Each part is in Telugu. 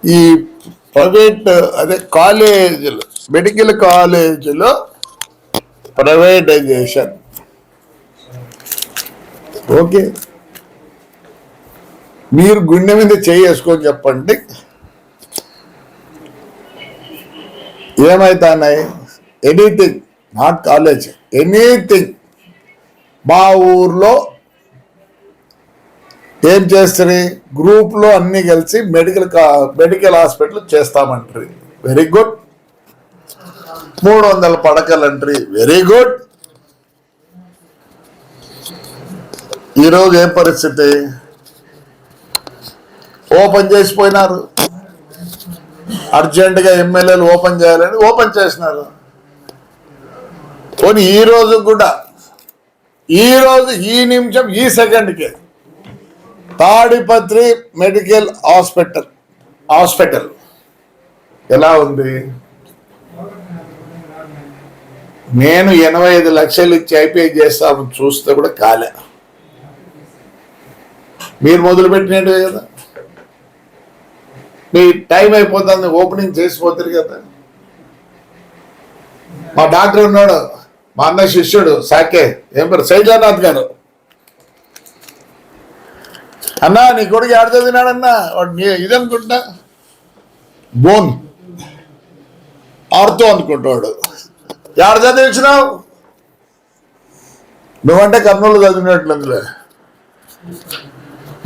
ఈ ప్రైవేట్ అదే కాలేజీలు, మెడికల్ కాలేజీలో ప్రైవేటైజేషన్ ఓకే. మీరు గుండె మీద చేసుకొని చెప్పండి, ఏమైతున్నాయి? Anything, not college, anything. మా ఊర్లో ఏం చేస్తుంది, గ్రూప్లో అన్నీ కలిసి మెడికల్ హాస్పిటల్ చేస్తామంటారు. Very good. 300 పడకలు అంటారు. Very good. ఈరోజు ఏం పరిస్థితి? ఓపెన్ చేసిపోయినారు. అర్జెంటుగా ఎమ్మెల్యేలు ఓపెన్ చేయాలని ఓపెన్ చేసినారు. పోనీ ఈరోజు కూడా, ఈరోజు ఈ నిమిషం ఈ సెకండ్కి తాడిపత్రి మెడికల్ హాస్పిటల్ ఎలా ఉంది? నేను 85 లక్షలు ఇచ్చి ఐపీఐ చేస్తామని చూస్తే కూడా కాలే. మీరు మొదలుపెట్టినట్టే కదా, మీ టైం అయిపోతుంది, ఓపెనింగ్ చేసిపోతారు కదా. మా డాక్టర్ ఉన్నాడు, మా అన్న శిష్యుడు సాకే, ఏం పేరు, శైలానాథ్ గారు. అన్నా నీ కొడుకు ఆడ చదివినాడన్నా, వాడు ఇదనుకుంటా బోన్ ఆర్తో అనుకుంటాడు. ఆడ చదివించినావు నువ్వంటే కర్నూలు చదివినట్లుందిలే.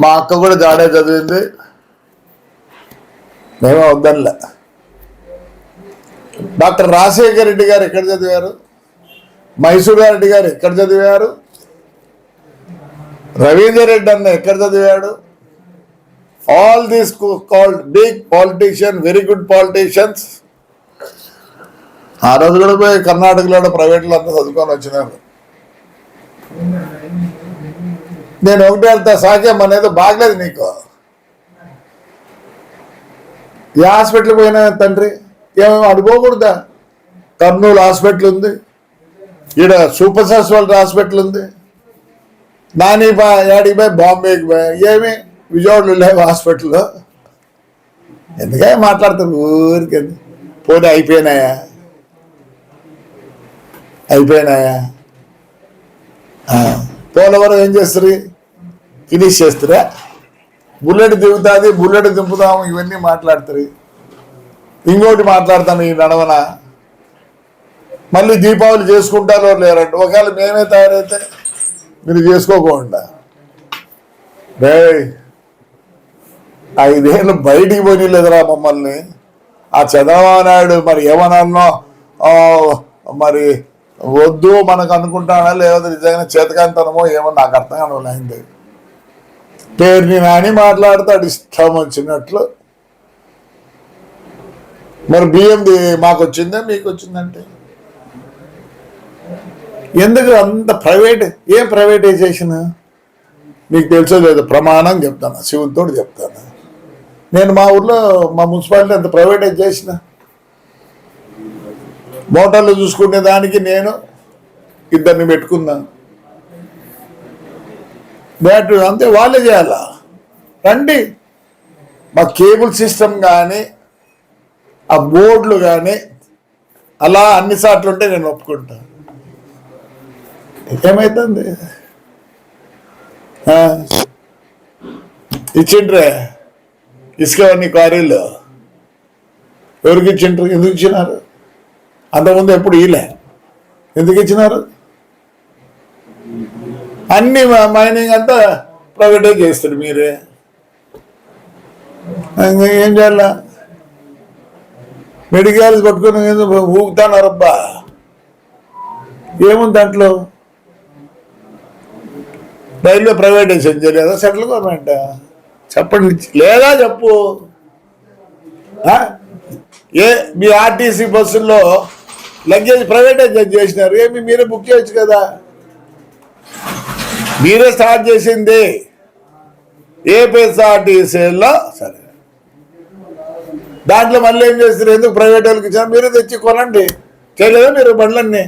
మా అక్క కూడా జాడే చదివింది, మేమే వద్దనిలే. డాక్టర్ రాజశేఖర్ రెడ్డి గారు ఎక్కడ చదివారు? మైసూరారెడ్డి గారు ఎక్కడ చదివారు? రవీందర్ రెడ్డి అన్న ఎక్కడ చదివాడు? All these called big politician, very good politicians. ఆ రోజు కూడా పోయి కర్ణాటకలో ప్రైవేట్లో అంతా చదువుకొని వచ్చినారు. నేను ఒకటి వెళ్తా, సాకే మన ఏదో బాగలేదు నీకు, ఏ హాస్పిటల్కి పోయినా తండ్రి, ఏమేమి అడుకోకూడదా? కర్నూలు హాస్పిటల్ ఉంది, ఈడ సూపర్ స్పెషాలిటీ హాస్పిటల్ ఉంది. నాని యాడికి పోయి బాంబేకి పోయి, ఏమి విజయవాడలో లేవు హాస్పిటల్లో. ఎందుకని మాట్లాడతారు ఊరికి? పోనీ అయిపోయినాయా? పోలవరం ఏం చేస్తారు? ఫినిష్ చేస్తారా? బుల్లెట్ దిగుతుంది, బుల్లెట్ దింపుతాము, ఇవన్నీ మాట్లాడతారు. ఇంకోటి మాట్లాడతాను, ఈ నడవన మళ్ళీ దీపావళి చేసుకుంటారో లేరంట. ఒకవేళ మేమే తయారైతే మీరు చేసుకోకుండా 5 ఏళ్ళు బయటికి పోనీలేదురా మమ్మల్ని. ఆ చంద్రబాబు నాయుడు మరి ఏమన్నా మరి వద్దు మనకు అనుకుంటానా, లేకపోతే నిజంగా చేతకాంతనమో ఏమో నాకు అర్థం కానివ్వలేదు. పేరుని నాని మాట్లాడతాడు ఇష్టం వచ్చినట్లు. మరి బియ్యంది మాకు వచ్చిందే మీకు వచ్చిందంటే ఎందుకు అంత ప్రైవేట్? ఏం ప్రైవేటైజేషన్ మీకు తెలుసో లేదు, ప్రమాణం చెప్తాను, శివునితో చెప్తాను. నేను మా ఊర్లో మా మున్సిపాలిటీ అంత ప్రైవేటైజ్ చేసిన. మోటార్లు చూసుకునే దానికి నేను 2 పెట్టుకున్నాను. బ్యాటరీ అంతే వాళ్ళే చేయాలా? రండి, మా కేబుల్ సిస్టమ్ కానీ ఆ బోర్డులు కానీ అలా అన్నిసార్లు ఉంటే నేను ఒప్పుకుంటాను. ఏమైతుంది? ఇచ్చిండ్రే ఇసుకవన్నీ క్వారీలు ఎవరికి ఇచ్చిండ్రు? ఎందుకు ఇచ్చినారు? అంతకుముందు ఎప్పుడు ఇలే, ఎందుకు ఇచ్చినారు? అన్ని మైనింగ్ అంతా ప్రైవేటైజ్ చేస్తారు మీరే. ఏం చేయాల? మెడికల్స్ పట్టుకుని ఊగుతానారబ్బా, ఏముంది దాంట్లో? రైల్వే ప్రైవేటైజేషన్ చేయలేదా? సెంట్రల్ గవర్నమెంట్ చెప్పండి, లేదా చెప్పు. మీ ఆర్టీసీ బస్సుల్లో లగేజ్ ప్రైవేటైజ్ చేసినారు, ఏమి మీరే బుక్ చేయొచ్చు కదా? మీరే స్టార్ట్ చేసింది ఏపీఎస్ఆర్టీసీలో. సరే, దాంట్లో మళ్ళీ ఏం చేస్తారు? ఎందుకు ప్రైవేట్ వాళ్ళకి ఇచ్చినారు? మీరే తెచ్చి కొనండి. చేయలేదా మీరు? బండ్లన్నీ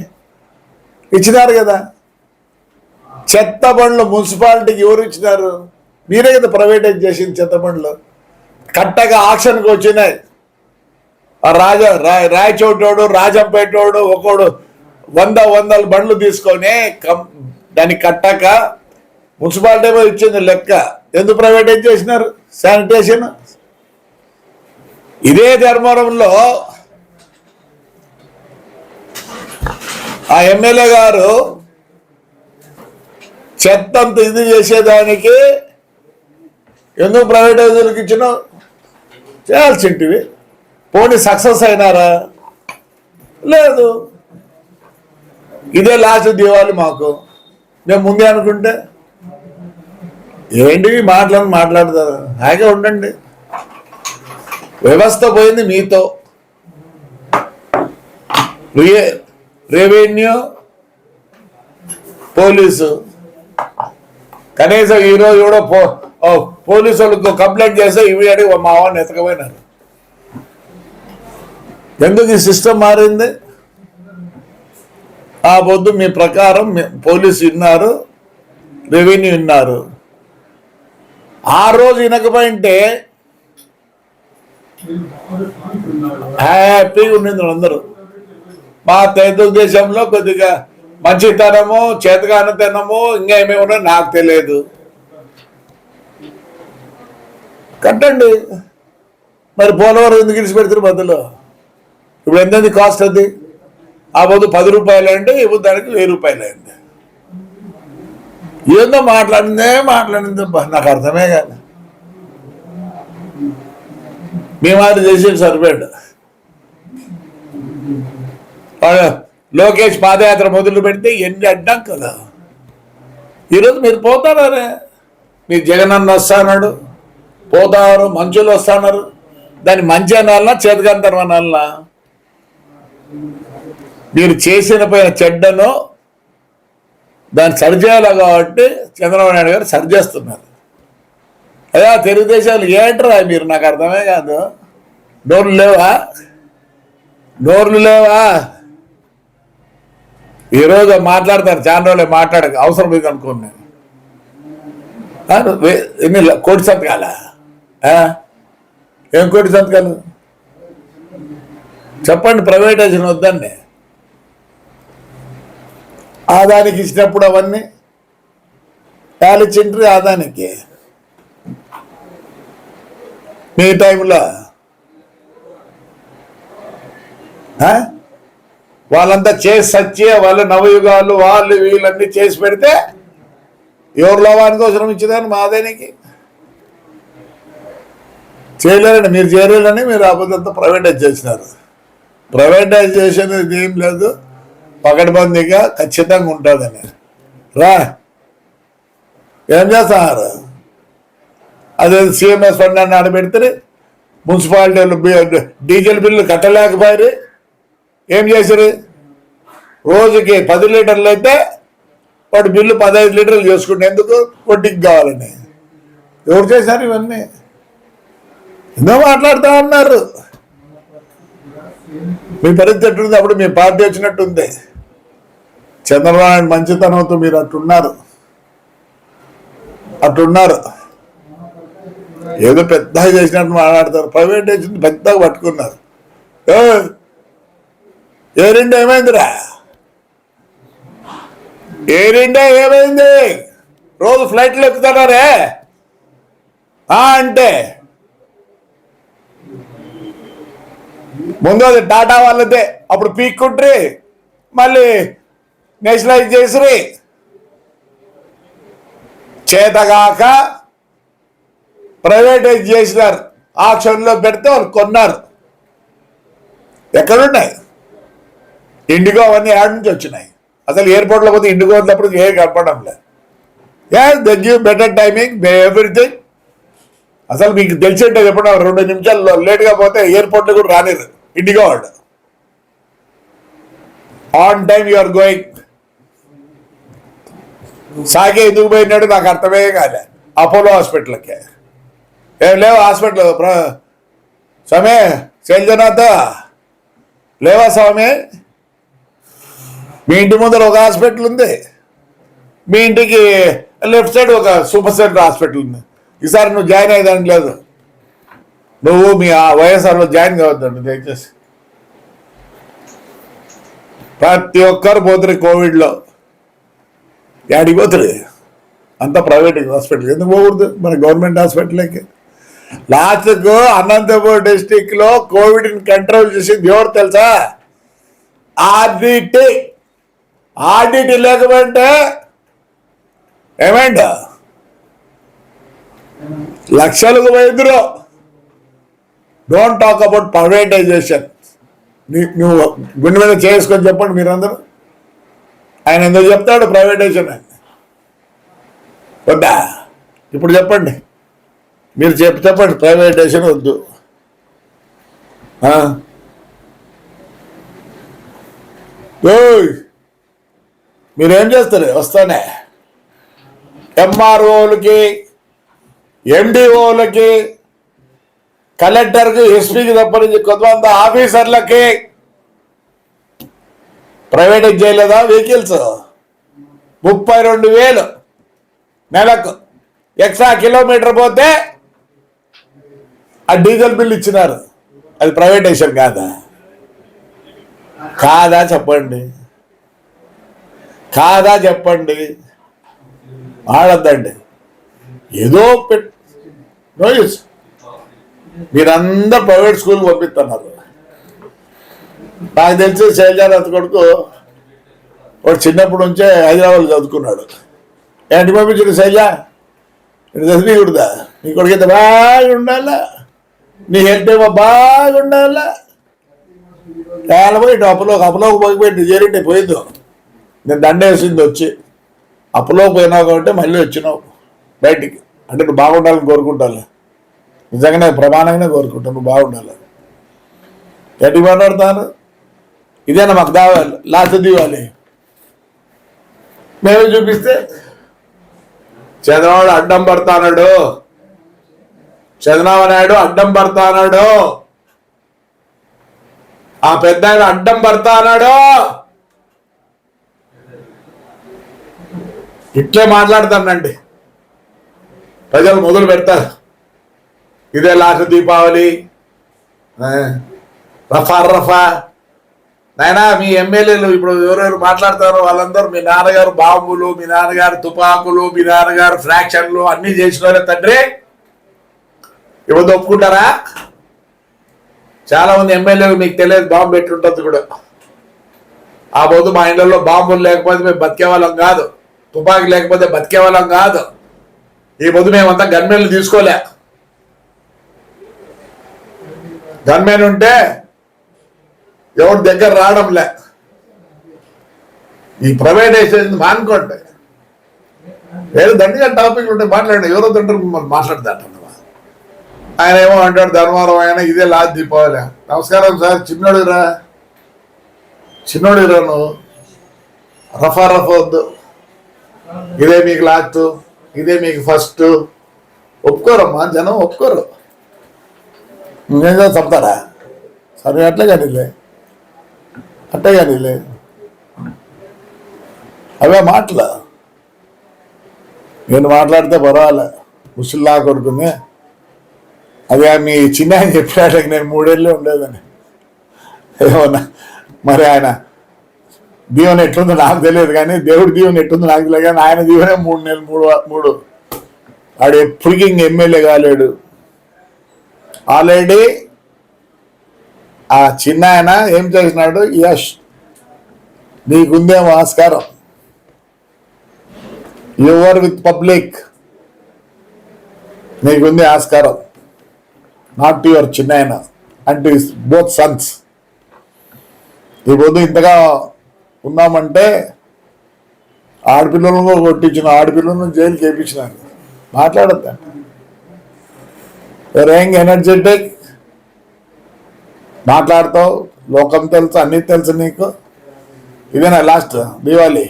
ఇచ్చినారు కదా. చెత్త బండ్లు మున్సిపాలిటీకి ఎవరు ఇచ్చినారు? మీరే కదా ప్రైవేటైజ్ చేసింది చెత్త బండ్లు. కట్టగా ఆక్షన్కి వచ్చినాయి. రాయచోటోడు రాజంపేటోడు ఒకడు వందల బండ్లు తీసుకొని దాన్ని కట్టక మున్సిపాలిటీ ఇచ్చింది లెక్క. ఎందుకు ప్రైవేటైజ్ చేసినారు శానిటేషన్? ఇదే ధర్మవరంలో ఆ ఎమ్మెల్యే గారు చెత్తంత ఇది చేసేదానికి ఎందుకు ప్రైవేటైజర్లకు ఇచ్చినా చేయాల్సింటివి. పోనీ సక్సెస్ అయినారా? లేదు. ఇదే లాస్ట్ దీవాలి మాకు. నేను ముందే అనుకుంటే ఏంటివి మాట్లాడతారు. హాయిగా ఉండండి. వ్యవస్థ పోయింది మీతో. Revenue, police. కనీసం ఈరోజు కూడా పోలీసు వాళ్ళకు కంప్లైంట్ చేస్తే ఇమీడియట్గా మా వాడిని ఎతకపోయినారు. ఎందుకు ఈ సిస్టమ్ మారింది? ఆ పొద్దు మీ ప్రకారం పోలీసు విన్నారు, రెవెన్యూ విన్నారు. ఆ రోజు వినకపోయింటే హ్యాపీగా ఉండింది అందరూ. మా తెలుగుదేశంలో కొద్దిగా మంచితనము, చేతగానితనము ఇంకా ఏమేమి ఉన్నాయో నాకు తెలియదు. కట్టండి. మరి పోలవరం ఎందుకు ఇడిచి పెడతారు మధ్యలో? ఇప్పుడు ఎంతది కాస్ట్? అది ఆ పొద్దు 10 రూపాయలు అంటే ఇప్పుడు దానికి 1000 రూపాయలు అయింది. ఏందో మాట్లాడిందే నాకు అర్థమే కాదు. మేమాది చేసేది సరిపోయాడు. లోకేష్ పాదయాత్ర మొదలు పెడితే ఎన్ని అడ్డాం కదా. ఈరోజు మీరు పోతారే, మీరు జగనన్న వస్తాడు, పోతారు, మంచులు వస్తున్నారు. దాన్ని మంచి అనాలన్నా చేతకంతరం అనాలన్నా? మీరు చేసిన పైన చెడ్డను దాన్ని సరిచేయాలి కాబట్టి చంద్రబాబు నాయుడు గారు సరిచేస్తున్నారు. అదే తెలుగుదేశాలు ఏంటరా మీరు? నాకు అర్థమే కాదు. నోర్లు లేవా? ఈరోజు మాట్లాడతారు, చాలా రోజులే మాట్లాడక అవసరం లేదు అనుకోండి. ఎన్ని కోటి సంతకాల? ఏం కోటి సంతకాలు చెప్పండి. ప్రైవేటైజేషన్ వద్దండి. ఆదానికి ఇచ్చినప్పుడు అవన్నీ కాలిచ్చిండ్రి ఆదానికి. మీ టైంలో వాళ్ళంతా చేసి సచ్చే వాళ్ళు నవయుగాలు వాళ్ళు వీళ్ళన్నీ చేసి పెడితే ఎవరు లోవానికి అవసరం ఇచ్చేదాన్ని మాదేనికి చేయలేరండి. మీరు చేయలేరని మీరు అబద్ధంతా ప్రైవేటైజ్ చేసినారు. ప్రైవేటైజేషన్ ఇది ఏం లేదు, పకడ్బందీగా ఖచ్చితంగా ఉంటుందని. ఏం చేస్తున్నారు? అదే సిఎంఎస్ ఫండ్ అని ఆడబెడితే మున్సిపాలిటీలు డీజిల్ బిల్లు కట్టలేకపోయారు. ఏం చేశారు? రోజుకి 10 లీటర్లు అయితే వాడు బిల్లు 15 లీటర్లు చేసుకుంటే ఎందుకు? వడ్డీకి కావాలని. ఎవరు చేశారు ఇవన్నీ? ఎన్నో మాట్లాడుతూ ఉన్నారు. మీ పరిస్థితి ఎట్టుంది? అప్పుడు మీ పార్టీ వచ్చినట్టుంది. చంద్రబాబు నాయుడు మంచితనంతో మీరు అట్టున్నారు. ఏదో పెద్దగా చేసినట్టు మాట్లాడతారు. ప్రైవేటైజేషన్ పెద్దగా పట్టుకున్నారు. ఎయిర్ ఇండియా ఏమైందిరా? ఎయిర్ ఇండియా ఏమైంది? రోజు ఫ్లైట్లు ఎక్కుతున్నారే అంటే ముందు అది టాటా వాళ్ళదే. అప్పుడు పీక్కుంట్రీ మళ్ళీ నేషనలైజ్ చేసిరి. చేతగాక ప్రైవేటైజ్ చేసినారు. ఆక్షన్లో పెడితే వాళ్ళు కొన్నారు. ఎక్కడున్నాయి? ఇండిగో అవన్నీ యాడ్ నుంచి వచ్చినాయి. అసలు ఎయిర్పోర్ట్లో పోతే ఇండిగో ఉన్నప్పుడు ఏ కనపడడం లేదు. They give better timing everything. అసలు మీకు తెలిసింటే ఎప్పుడు 2 నిమిషాలు లేట్గా పోతే ఎయిర్పోర్ట్లో కూడా రానిరు ఇండిగో వాడు. On time you are going. సాగే ఎందుకు పోయినాడు నాకు అర్థమే కాలే. అపోలో హాస్పిటల్కి ఏం లేవు హాస్పిటల్. స్వామి శైలజనాథ లేవా స్వామి? మీ ఇంటి ముందర ఒక హాస్పిటల్ ఉంది, మీ ఇంటికి లెఫ్ట్ సైడ్ ఒక సూపర్ సెంటర్ హాస్పిటల్ ఉంది. ఈసారి నువ్వు జాయిన్ అయ్యేదానికి లేదు. నువ్వు మీ ఆ వైఎస్ఆర్లో జాయిన్ కావద్దండి దయచేసి. ప్రతి ఒక్కరు పోతున్నారు కోవిడ్లో. యాడికి పోతుంది? అంతా ప్రైవేట్ హాస్పిటల్. ఎందుకు పోకూడదు మన గవర్నమెంట్ హాస్పిటల్కి? లాస్ట్కు అనంతపురం డిస్టిక్లో కోవిడ్ని కంట్రోల్ చేసింది ఎవరు తెలుసా? ఆర్డిటి. ఆర్డిటి లేకపోతే ఏమైందా? లక్షలకు వైద్యులు. Don't talk about privatisation. నువ్వు గుండె మీద చేసుకొని చెప్పండి మీరందరూ. ఆయన ఎందుకు చెప్తాడు ప్రైవేటైజేషన్ అని? వద్దా? ఇప్పుడు చెప్పండి, మీరు చెప్పండి ప్రైవేటైజేషన్ వద్దు. మీరేం చేస్తారు? వస్తానే ఎంఆర్ఓలకి, ఎండిఓలకి, కలెక్టర్కి, ఎస్పీకి తప్పనించి కొంతమంది ఆఫీసర్లకి ప్రైవేటైజ్ చేయలేదా వెహికల్స్? 32,000 నెలకు. ఎక్స్ట్రా కిలోమీటర్ పోతే ఆ డీజిల్ బిల్ ఇచ్చినారు. అది ప్రైవేటైజేషన్ కాదా? కాదా చెప్పండి, కాదా చెప్పండి. ఆడద్దండి ఏదో నో యూస్. మీరందరూ ప్రైవేట్ స్కూల్కి పంపిస్తున్నారు. నాకు తెలిసి శైలజానాథ్ కొడుకు వాడు చిన్నప్పటి నుంచే హైదరాబాద్లో చదువుకున్నాడు. ఏంటి పంపించడు శైలజ? ఇటు చదివికూడదా? నీ కొడుకైతే బాగా ఉండాలా, నీ హెల్త్ ఏమో బాగా ఉండాలా. పోయి అప్పులోకి పోయిపోయి చేరింటే పోయిందో. నేను దండేసింది వచ్చి అప్పులోకి పోయినావు కాబట్టి మళ్ళీ వచ్చినావు బయటికి. అంటే నువ్వు బాగుండాలని కోరుకుంటాను, నిజంగానే ప్రమాణంగానే కోరుకుంటాను నువ్వు బాగుండాలి. ఎట్టి మాట్లాడతాను? ఇదేనా మాకు దావాలి లాస్ట్ దివాలి? మేమే చూపిస్తే చంద్రబాబు అడ్డం పడతాడు, చంద్రబాబు నాయుడు అడ్డం పడతాడు, ఆ పెద్ద ఆయన అడ్డం పడతాడు. ఇట్లే మాట్లాడతానండి, ప్రజలు మొదలు పెడతారు. ఇదే లాస్ట్ దీపావళి, రఫా నాయనా. మీ ఎమ్మెల్యేలు ఇప్పుడు ఎవరెవరు మాట్లాడతారో వాళ్ళందరూ మీ నాన్నగారు బాంబులు, మీ నాన్నగారు తుపాకులు, మీ నాన్నగారు ఫ్రాక్షన్లు అన్నీ చేసినారే తండ్రి. ఇవ్వదు ఒప్పుకుంటారా? చాలా మంది ఎమ్మెల్యేలు మీకు తెలియదు బాంబు పెట్టుంటుంది కూడా. ఆ పొద్దు మా ఇళ్లలో బాంబులు లేకపోతే మేము బతికే వాళ్ళం కాదు, తుపాకీ లేకపోతే బతికే వాళ్ళం కాదు. ఈ పొద్దు మేమంతా గన్మెన్లు తీసుకోలే. గన్మెన్ ఉంటే ఎవరి దగ్గర రావడంలే. ఈ ప్రైవేటైజేషన్ మానుకోండి. వేరే దండిగా టాపిక్లు ఉంటే మాట్లాడండి. ఎవరో తండ్రి మిమ్మల్ని మాట్లాడతాడు. ఆయన ఏమో అంటాడు ధర్మవరం ఆయన ఇదే లాస్ట్ దీపావళి. నమస్కారం సార్, చిన్నోడిరా నువ్వు. రఫా వద్దు. ఇదే మీకు లాస్ట్, ఇదే మీకు ఫస్ట్. ఒప్పుకోరమ్మా, జనం ఒప్పుకోరు. నువ్వేం చెప్తారా? సరే అట్లే కానీలే, అట్టే కానీలే. అవే మాటలు. నేను మాట్లాడితే పర్వాలే, ముసలిలా కొడుకుని. అదే మీ చిన్న ఆయన చెప్పాడు నేను 3 ఏళ్ళే ఉండేదని. ఏమన్నా మరి ఆయన దీవెన ఎట్లుందో నాకు తెలియదు, కానీ దేవుడి దీవెన ఎట్లుందో నాకు తెలియదు. కానీ ఆయన దీవెనే 3 నెలలు 3 వాడు ఎప్పటికీ ఇంక ఎమ్మెల్యే కాలేడు. ఆల్రెడీ ఆ చిన్న ఆయన ఏం చేసినాడు? యష్, నీకుందేమో ఆస్కారం, యువర్ విత్ పబ్లిక్, నీకుంది ఆస్కారం. నాట్ టు యువర్ చిన్న ఆయన and to his both Sons. ఈ పొద్దు ఇంతగా ఉన్నామంటే ఆడపిల్లలను కొట్టించిన, ఆడపిల్లలను జైలుకి వేయించినారు. మాట్లాడద్దంట. యంగ్ ఎనర్జెటిక్ మాట్లాడతావు, లోకం తెలుసు, అన్నీ తెలుసు నీకు. ఇదేనా లాస్ట్ దీవాలి?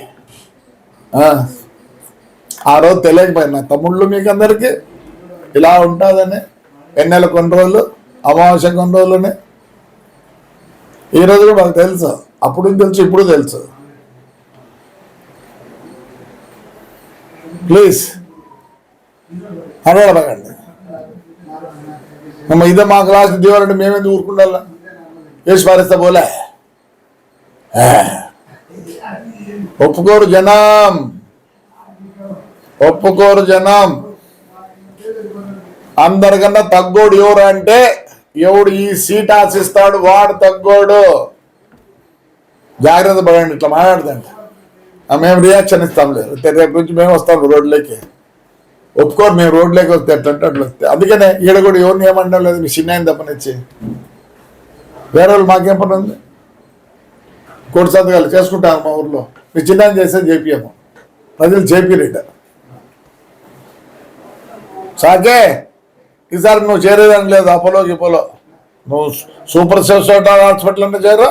ఆ రోజు తెలియకపోయినా తమ్ముళ్ళు మీకు అందరికీ ఇలా ఉంటుందని. ఎన్నెల కొన్ని రోజులు, అమావాస్య కొన్ని రోజులని. ఈరోజు కూడా మాకు తెలుసు, అప్పుడు తెలుసు, ఇప్పుడు తెలుసు. ప్లీజ్ అడగండి. ఇదే మా క్లాస్ దేవాలంటే మేమేందుకు ఊరుకుండాలా వేసి పారేస్తా పోలే ఒప్పుకోరు జనం, ఒప్పుకోరు జనం. అందరికన్నా తగ్గోడు ఎవరు అంటే ఎవడు ఈ సీట్ ఆశిస్తాడు వాడు తగ్గోడు. జాగ్రత్త పడండి. ఇట్లా మాట్లాడదండి, మేము రియాక్షన్ ఇస్తాం లేదు. రేపు నుంచి మేము వస్తాం రోడ్లోకి. ఒప్పుకోరు మేము రోడ్లోకి వస్తే ఎట్లంటే అట్లా వస్తే. అందుకనే ఈడ కూడా ఎవరిని ఏమనడం లేదు. మీ చిన్న తప్పనిచ్చి వేరే వాళ్ళు మాకేం పని ఉంది. కోటి సంతకాలు చేసుకుంటాను మా ఊర్లో. మీ చిన్న చేసేది చేపియము, ప్రజలు చేపిరేట. సాకే ఈసారి నువ్వు చేరేదని లేదు. అపోలోకి నువ్వు సూపర్ స్పెషాలిటీ హాస్పిటల్ అంటే చేరు,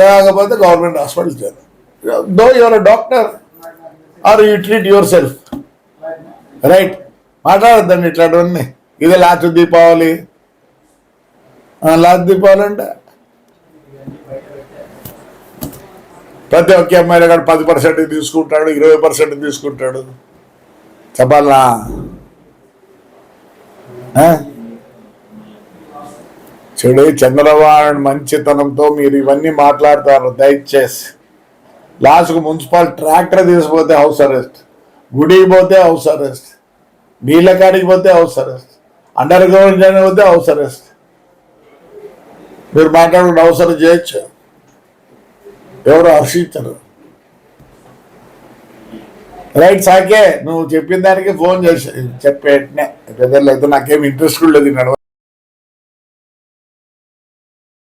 లేకపోతే గవర్నమెంట్ హాస్పిటల్ చేరు. Though your doctor are you treat yourself, right. మాట్లాడద్దండి ఇట్లాంటివన్నీ. ఇదే లాస్ట్ దీపావళి. లాస్ట్ దీపావళి అంటే ప్రతి ఒక్క అమ్మాయిలో కానీ 10% తీసుకుంటాడు, 20% తీసుకుంటాడు. చెప్పాలా? చెడు చంద్రబాబు మంచితనంతో మీరు ఇవన్నీ మాట్లాడతారు. దయచేసి లాస్ట్కు మున్సిపల్ ట్రాక్టర్ తీసుకుపోతే హౌస్ అరెస్ట్, గుడికి పోతే హౌస్ అరెస్ట్, నీళ్ళ కాడికి పోతే హౌస్ అరెస్ట్, అండర్ గ్రౌండ్ పోతే హౌస్ అరెస్ట్. మీరు మాట్లాడుకుంటే అవసరం చేయొచ్చు, ఎవరు హర్షించరు. రైట్ సాకే, నువ్వు చెప్పిన దానికి ఫోన్ చేసి చెప్పేటనే. పెద్దలు అయితే నాకేం ఇంట్రెస్ట్ కూడా లేదు.